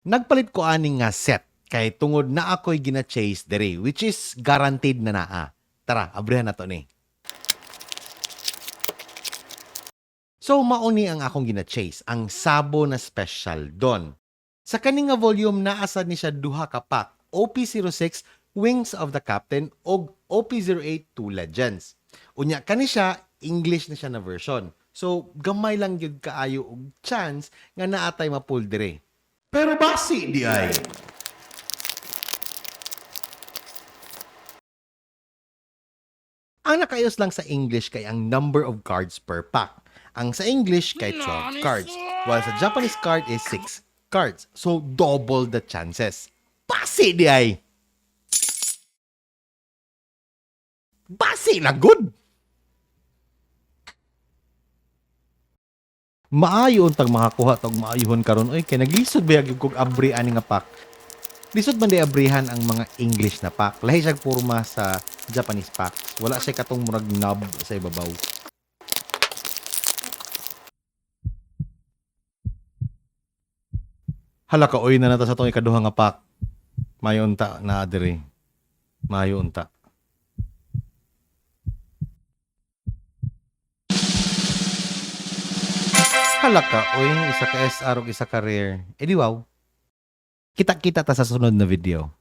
Nagpalit ko aning nga set kay tungod na ako'y gina-chase dere which is guaranteed na naa. Tara, abrihan na to ni. So mauni ang akong gina-chase, ang Sabo na special don. Sa kani nga volume naasad ni siya duha ka pack, OP06 Wings of the Captain og OP08 Two Legends. Unya kani siya English na siya na version. So gamay lang gyud kaayo og chance nga naatay mapull dire. Pero basi di ay. Ang nakaayos lang sa English kay ang number of cards per pack. Ang sa English kay 12 cards, while sa Japanese card is 6 cards. So double the chances. Basi di ay. Basi na good. Maayo untag makakuha tog maayuhon karon oy kay naglisod ba gyud kog abri ani nga pack. Lisod man di abrihan ang mga English na pack. Lahi siya porma sa Japanese pack. Wala siya katong murag knob sa ibabaw. Hala ka oy na nata sa tong ikaduha nga pack. Mayo unta na diri. Mayo unta. Hala ka oy isa ka SR ug isa ka rare. Eh di wow. Kita-kita ta sa sunod na video.